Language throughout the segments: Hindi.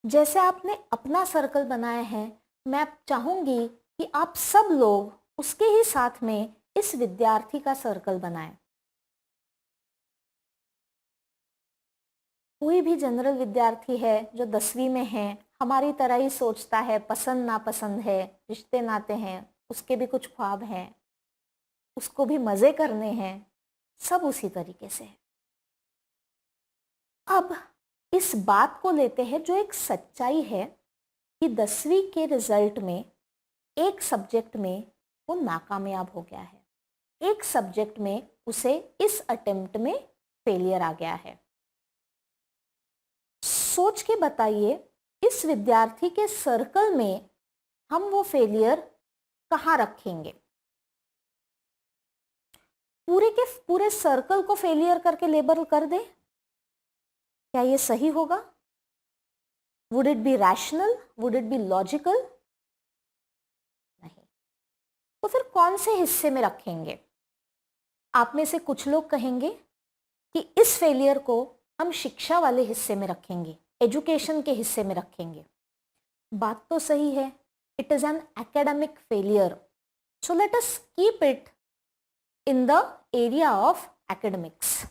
जैसे आपने अपना सर्कल बनाया है, मैं चाहूंगी कि आप सब लोग उसके ही साथ में इस विद्यार्थी का सर्कल बनाएं। कोई भी जनरल विद्यार्थी है जो 10वीं में है, हमारी तरह ही सोचता है, पसंद नापसंद है, रिश्ते नाते हैं, उसके भी कुछ ख्वाब हैं, उसको भी मजे करने हैं, सब उसी तरीके से है। अब इस बात को लेते हैं जो एक सच्चाई है कि 10वीं के रिजल्ट में एक सब्जेक्ट में वो नाकामयाब हो गया है, एक सब्जेक्ट में उसे इस अटेम्प्ट में फेलियर आ गया है। सोच के बताइए, इस विद्यार्थी के सर्कल में हम वो फेलियर कहाँ रखेंगे? पूरे के पूरे सर्कल को फेलियर करके लेबल कर दें, क्या ये सही होगा? Would it be rational? Would it be logical? नहीं। तो फिर कौन से हिस्से में रखेंगे? आप में से कुछ लोग कहेंगे कि इस फेलियर को हम शिक्षा वाले हिस्से में रखेंगे, एजुकेशन के हिस्से में रखेंगे। बात तो सही है, it is an academic failure, so let us keep it in the area of academics.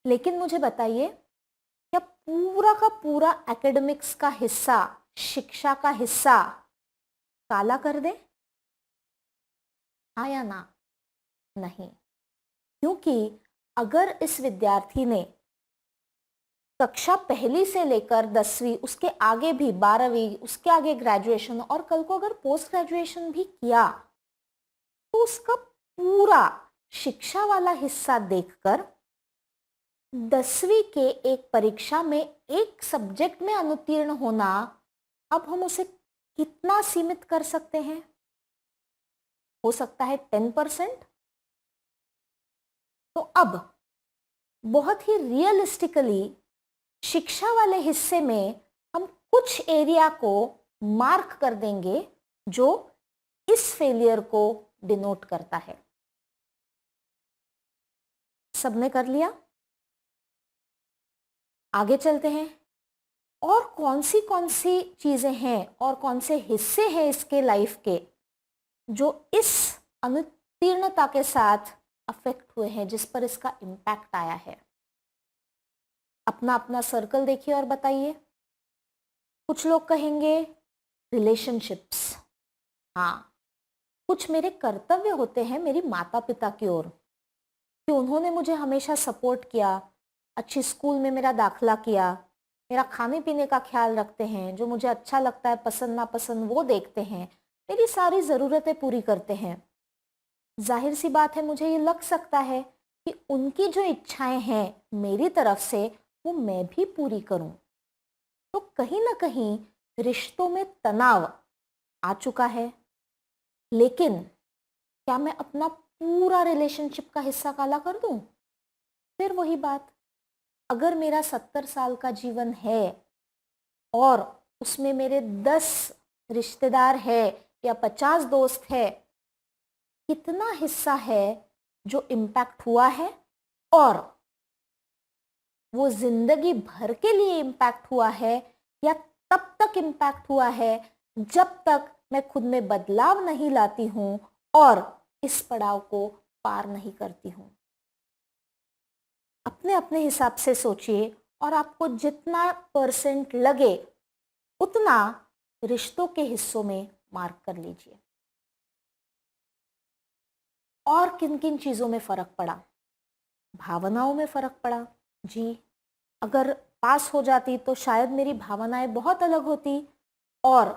लेकिन मुझे बताइए, क्या पूरा का पूरा एकेडमिक्स का हिस्सा, शिक्षा का हिस्सा काला कर दे? हाँ या ना? नहीं। क्योंकि अगर इस विद्यार्थी ने कक्षा पहली से लेकर 10वीं, उसके आगे भी 12वीं, उसके आगे ग्रेजुएशन, और कल को अगर पोस्ट ग्रेजुएशन भी किया, तो उसका पूरा शिक्षा वाला हिस्सा देखकर 10वीं के एक परीक्षा में एक सब्जेक्ट में अनुत्तीर्ण होना, अब हम उसे कितना सीमित कर सकते हैं? हो सकता है 10%। तो अब बहुत ही रियलिस्टिकली शिक्षा वाले हिस्से में हम कुछ एरिया को मार्क कर देंगे जो इस फेलियर को डिनोट करता है। सबने कर लिया? आगे चलते हैं। और कौन सी चीजें हैं और कौन से हिस्से हैं इसके लाइफ के जो इस अनुत्तीर्णता के साथ अफेक्ट हुए हैं, जिस पर इसका इम्पैक्ट आया है? अपना अपना सर्कल देखिए और बताइए। कुछ लोग कहेंगे रिलेशनशिप्स। हाँ, कुछ मेरे कर्तव्य होते हैं मेरी माता पिता की ओर, कि उन्होंने मुझे हमेशा सपोर्ट किया, अच्छी स्कूल में मेरा दाखिला किया, मेरा खाने पीने का ख्याल रखते हैं, जो मुझे अच्छा लगता है, पसंद नापसंद वो देखते हैं, मेरी सारी ज़रूरतें पूरी करते हैं। जाहिर सी बात है, मुझे ये लग सकता है कि उनकी जो इच्छाएं हैं मेरी तरफ से वो मैं भी पूरी करूं। तो कहीं ना कहीं रिश्तों में तनाव आ चुका है। लेकिन क्या मैं अपना पूरा रिलेशनशिप का हिस्सा काला कर दूं? फिर वही बात, अगर मेरा 70 साल का जीवन है और उसमें मेरे 10 रिश्तेदार है या 50 दोस्त है, कितना हिस्सा है जो इम्पैक्ट हुआ है और वो जिंदगी भर के लिए इम्पैक्ट हुआ है, या तब तक इम्पैक्ट हुआ है जब तक मैं खुद में बदलाव नहीं लाती हूं और इस पड़ाव को पार नहीं करती हूं। अपने अपने हिसाब से सोचिए और आपको जितना परसेंट लगे उतना रिश्तों के हिस्सों में मार्क कर लीजिए। और किन किन चीजों में फर्क पड़ा? भावनाओं में फर्क पड़ा जी। अगर पास हो जाती तो शायद मेरी भावनाएं बहुत अलग होती और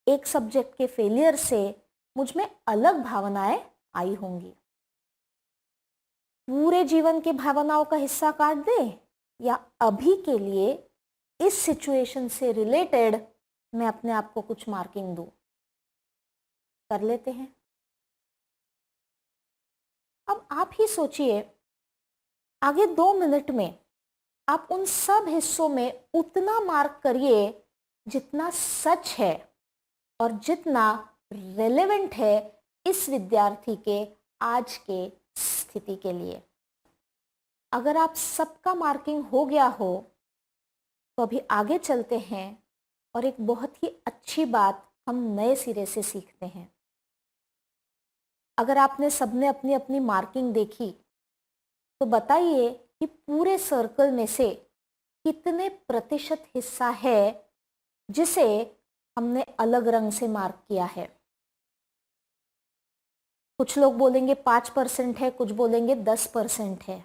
एक सब्जेक्ट के फेलियर से मुझ में अलग भावनाएं आई होंगी। पूरे जीवन की भावनाओं का हिस्सा काट दे या अभी के लिए इस सिचुएशन से रिलेटेड मैं अपने आप को कुछ मार्किंग दूं? कर लेते हैं। अब आप ही सोचिए, आगे 2 मिनट में आप उन सब हिस्सों में उतना मार्क करिए जितना सच है और जितना रेलेवेंट है इस विद्यार्थी के आज के स्थिति के लिए। अगर आप सबका मार्किंग हो गया हो तो अभी आगे चलते हैं और एक बहुत ही अच्छी बात हम नए सिरे से सीखते हैं। अगर आपने सबने अपनी अपनी मार्किंग देखी तो बताइए कि पूरे सर्कल में से कितने प्रतिशत हिस्सा है जिसे हमने अलग रंग से मार्क किया है। कुछ लोग बोलेंगे 5% है, कुछ बोलेंगे 10% है,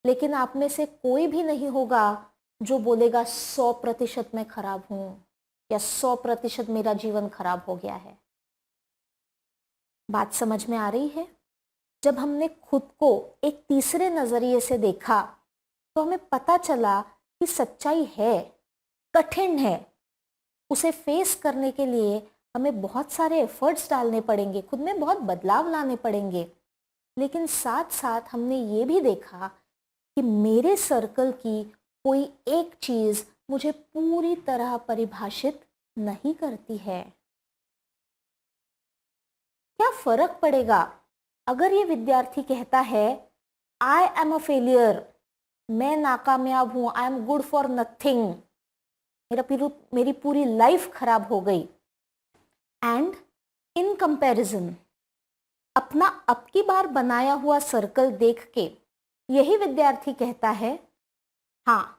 लेकिन आप में से कोई भी नहीं होगा जो बोलेगा 100% मैं खराब हूं या 100% मेरा जीवन खराब हो गया है। बात समझ में आ रही है? जब हमने खुद को एक तीसरे नजरिए से देखा तो हमें पता चला कि सच्चाई है, कठिन है, उसे फेस करने के लिए हमें बहुत सारे एफर्ट्स डालने पड़ेंगे, खुद में बहुत बदलाव लाने पड़ेंगे। लेकिन साथ साथ हमने ये भी देखा कि मेरे सर्कल की कोई एक चीज मुझे पूरी तरह परिभाषित नहीं करती है। क्या फर्क पड़ेगा अगर ये विद्यार्थी कहता है आई एम अ फेलियर, मैं नाकामयाब हूं, I am good for nothing, मेरी पूरी लाइफ खराब हो गई। एंड इन कंपैरिजन अपना अब की बार बनाया हुआ सर्कल देख के यही विद्यार्थी कहता है हाँ,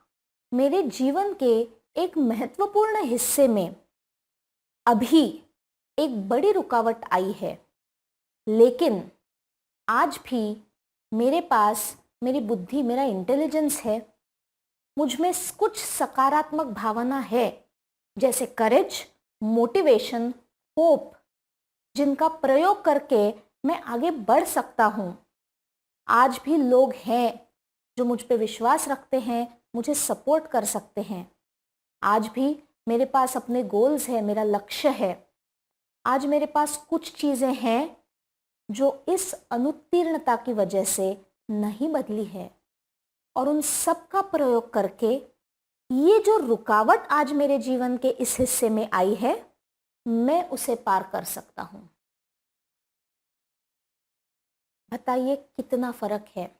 मेरे जीवन के एक महत्वपूर्ण हिस्से में अभी एक बड़ी रुकावट आई है, लेकिन आज भी मेरे पास मेरी बुद्धि, मेरा इंटेलिजेंस है, मुझ में कुछ सकारात्मक भावना है, जैसे करेज, मोटिवेशन, होप, जिनका प्रयोग करके मैं आगे बढ़ सकता हूं। आज भी लोग हैं जो मुझ पे विश्वास रखते हैं, मुझे सपोर्ट कर सकते हैं। आज भी मेरे पास अपने गोल्स है, मेरा लक्ष्य है। आज मेरे पास कुछ चीजें हैं जो इस अनुत्तीर्णता की वजह से नहीं बदली है, और उन सब का प्रयोग करके ये जो रुकावट आज मेरे जीवन के इस हिस्से में आई है, मैं उसे पार कर सकता हूं। बताइए कितना फर्क है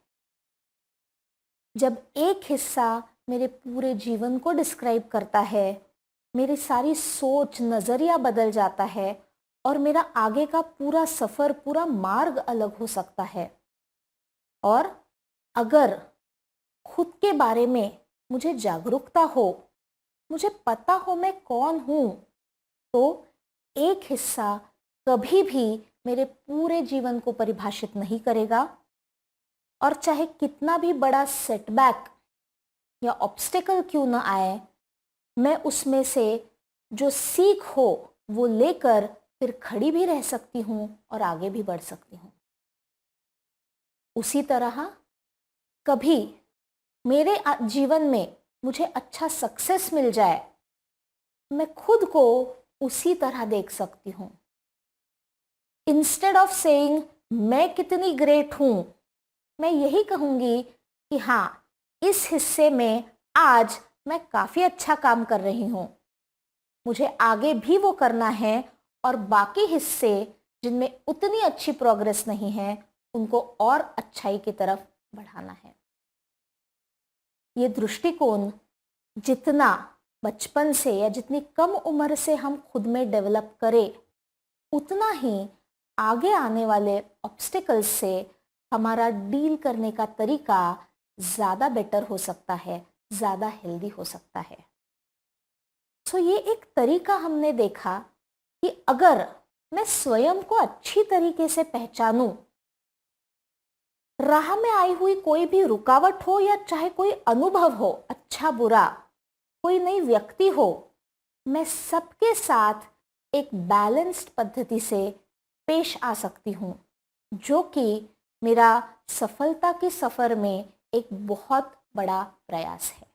जब एक हिस्सा मेरे पूरे जीवन को डिस्क्राइब करता है, मेरी सारी सोच, नजरिया बदल जाता है और मेरा आगे का पूरा सफर, पूरा मार्ग अलग हो सकता है। और अगर खुद के बारे में मुझे जागरूकता हो, मुझे पता हो मैं कौन हूं, तो एक हिस्सा कभी भी मेरे पूरे जीवन को परिभाषित नहीं करेगा। और चाहे कितना भी बड़ा सेटबैक या ऑब्स्टेकल क्यों ना आए, मैं उसमें से जो सीख हो वो लेकर फिर खड़ी भी रह सकती हूं और आगे भी बढ़ सकती हूं। उसी तरह कभी मेरे जीवन में मुझे अच्छा सक्सेस मिल जाए, मैं खुद को उसी तरह देख सकती हूं। इंस्टेड ऑफ सेइंग मैं कितनी ग्रेट हूं, मैं यही कहूंगी कि हाँ, इस हिस्से में आज मैं काफी अच्छा काम कर रही हूं, मुझे आगे भी वो करना है, और बाकी हिस्से जिनमें उतनी अच्छी प्रोग्रेस नहीं है उनको और अच्छाई की तरफ बढ़ाना है। ये दृष्टिकोण जितना बचपन से या जितनी कम उम्र से हम खुद में डेवलप करें, उतना ही आगे आने वाले ऑब्स्टिकल्स से हमारा डील करने का तरीका ज़्यादा बेटर हो सकता है, ज़्यादा हेल्दी हो सकता है। तो ये एक तरीका हमने देखा कि अगर मैं स्वयं को अच्छी तरीके से पहचानूं, राह में आई हुई कोई भी रुकावट हो या चाहे कोई अनुभव हो, अच्छा बुरा, कोई नई व्यक्ति हो, मैं सबके साथ एक बैलेंस्ड पद्धति से पेश आ सकती हूँ, जो कि मेरा सफलता के सफर में एक बहुत बड़ा प्रयास है।